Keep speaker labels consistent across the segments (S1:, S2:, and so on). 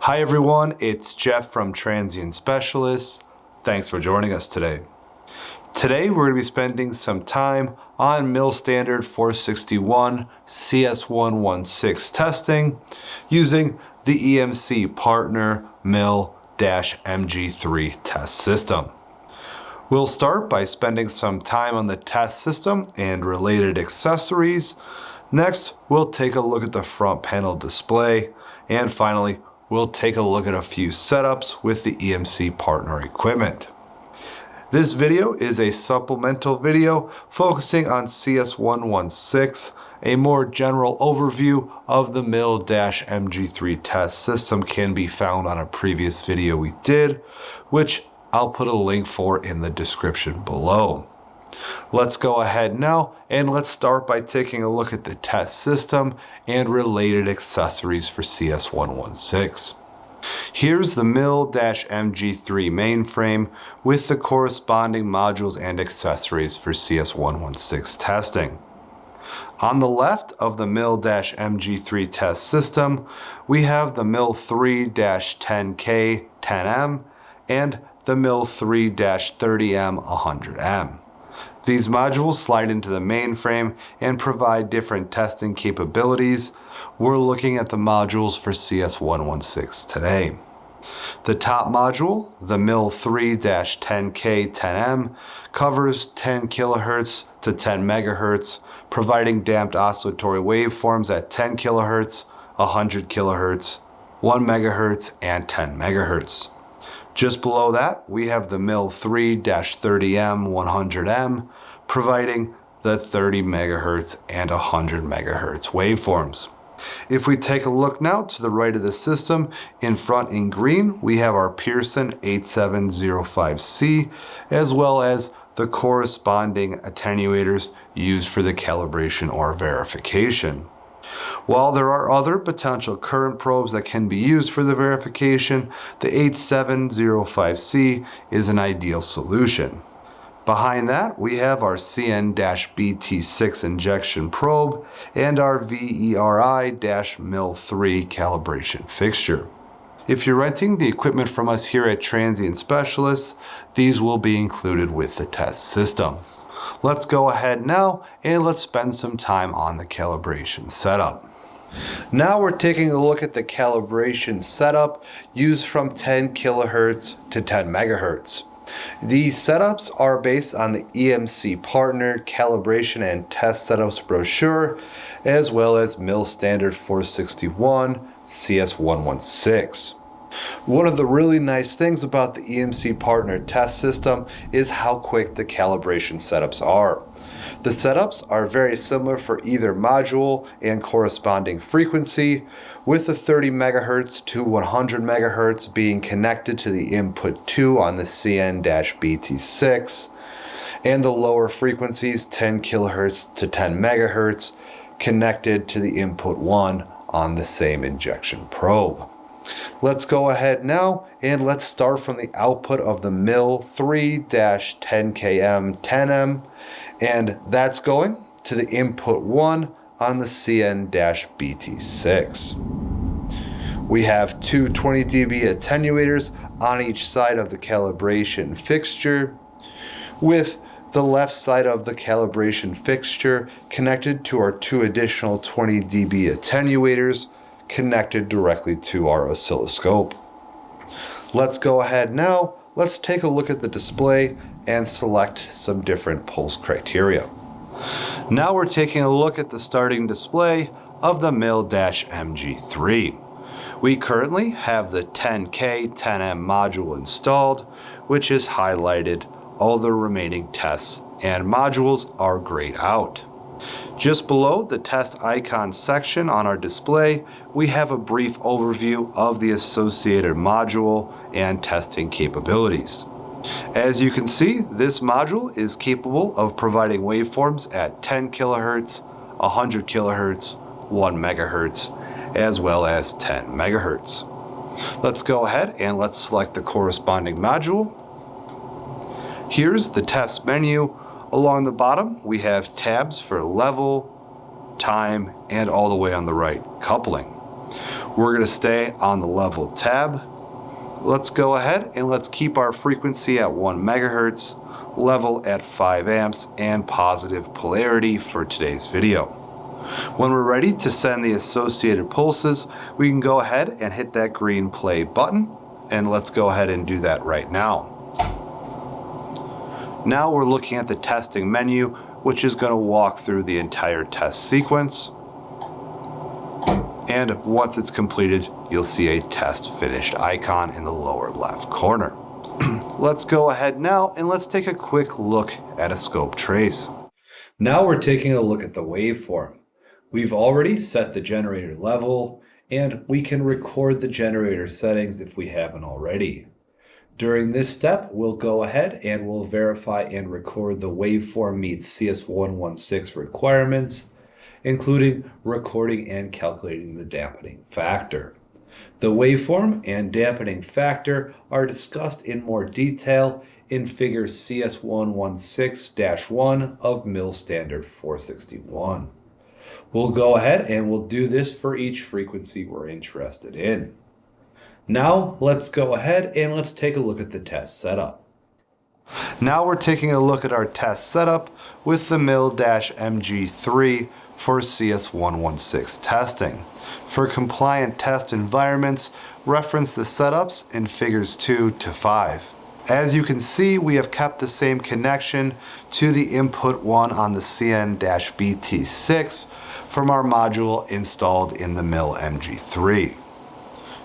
S1: Hi everyone, it's Jeff from Transient Specialists. Thanks for joining us today. Today we're going to be spending some time on MIL-STD-461 CS116 testing using the EMC partner MIL-MG3 test system. We'll start by spending some time on the test system and related accessories. Next, we'll take a look at the front panel display, and finally, we'll take a look at a few setups with the EMC partner equipment. This video is a supplemental video focusing on CS116. A more general overview of the MIL-MG3 test system can be found on a previous video we did, which I'll put a link for in the description below. Let's go ahead now and let's start by taking a look at the test system and related accessories for CS116. Here's the MIL-MG3 mainframe with the corresponding modules and accessories for CS116 testing. On the left of the MIL-MG3 test system, we have the MIL-3-10K10M and the MIL-3-30M100M. These modules slide into the mainframe and provide different testing capabilities. We're looking at the modules for CS116 today. The top module, the MIL-3-10K10M, covers 10 kHz to 10 MHz, providing damped oscillatory waveforms at 10 kHz, 100 kHz, 1 MHz, and 10 MHz. Just below that, we have the MIL-3-30M100M, providing the 30 MHz and 100 MHz waveforms. If we take a look now to the right of the system, in front in green, we have our Pearson 8705C, as well as the corresponding attenuators used for the calibration or verification. While there are other potential current probes that can be used for the verification, the 8705C is an ideal solution. Behind that, we have our CN-BT6 injection probe and our VERI-MIL-3 calibration fixture. If you're renting the equipment from us here at Transient Specialists, these will be included with the test system. Let's go ahead now and let's spend some time on the calibration setup. Now we're taking a look at the calibration setup used from 10 kHz to 10 MHz. These setups are based on the EMC partner calibration and test setups brochure, as well as MIL-STD-461 CS116. One of the really nice things about the EMC partner test system is how quick the calibration setups are. The setups are very similar for either module and corresponding frequency, with the 30 MHz to 100 MHz being connected to the input 2 on the CN-BT6, and the lower frequencies 10 kHz to 10 MHz connected to the input 1 on the same injection probe. Let's go ahead now and let's start from the output of the MIL-3-10KM10M, and that's going to the input 1 on the CN-BT6. We have two 20 dB attenuators on each side of the calibration fixture, with the left side of the calibration fixture connected to our two additional 20 dB attenuators connected directly to our oscilloscope. Let's go ahead now, let's take a look at the display and select some different pulse criteria. Now we're taking a look at the starting display of the MIL-MG3. We currently have the 10K10M module installed, which is highlighted. All the remaining tests and modules are grayed out. Just below the test icon section on our display, we have a brief overview of the associated module and testing capabilities. As you can see, this module is capable of providing waveforms at 10 kHz, 100 kHz, 1 MHz, as well as 10 MHz. Let's go ahead and let's select the corresponding module. Here's the test menu. Along the bottom, we have tabs for level, time, and all the way on the right, coupling. We're going to stay on the level tab. Let's go ahead and let's keep our frequency at 1 megahertz, level at 5 amps, and positive polarity for today's video. When we're ready to send the associated pulses, we can go ahead and hit that green play button, and let's go ahead and do that right now. Now we're looking at the testing menu, which is going to walk through the entire test sequence. And once it's completed, you'll see a test finished icon in the lower left corner. Let's go ahead now and let's take a quick look at a scope trace. Now we're taking a look at the waveform. We've already set the generator level, and we can record the generator settings if we haven't already. During this step, we'll go ahead and we'll verify and record the waveform meets CS116 requirements, including recording and calculating the dampening factor. The waveform and dampening factor are discussed in more detail in figure CS116-1 of MIL-STD-461. We'll go ahead and we'll do this for each frequency we're interested in. Now let's go ahead and let's take a look at the test setup. Now we're taking a look at our test setup with the MIL-MG3 for CS116 testing. For compliant test environments, reference the setups in figures 2 to 5. As you can see, we have kept the same connection to the input 1 on the CN-BT6 from our module installed in the MIL-MG3.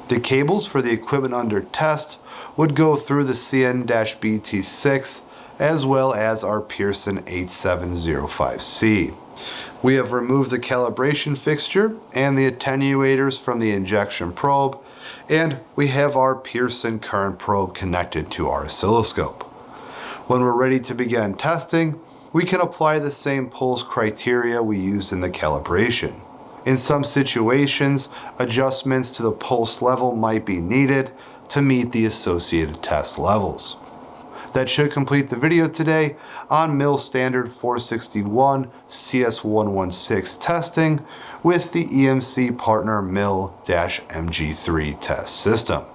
S1: The cables for the equipment under test would go through the CN-BT6 as well as our Pearson 8705C. We have removed the calibration fixture and the attenuators from the injection probe, and we have our Pearson current probe connected to our oscilloscope. When we're ready to begin testing, we can apply the same pulse criteria we used in the calibration. In some situations, adjustments to the pulse level might be needed to meet the associated test levels. That should complete the video today on MIL-STD-461 CS116 testing with the EMC partner MIL-MG3 test system.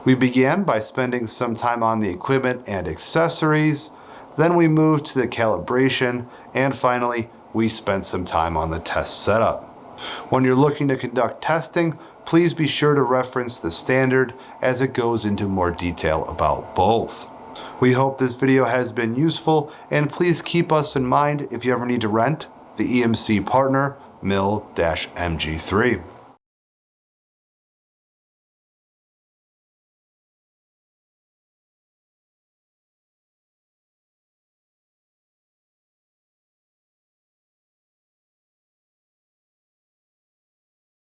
S1: We began by spending some time on the equipment and accessories, then we moved to the calibration, and finally we spent some time on the test setup. When you're looking to conduct testing, please be sure to reference the standard as it goes into more detail about both. We hope this video has been useful, and please keep us in mind if you ever need to rent the EMC partner MIL-MG3.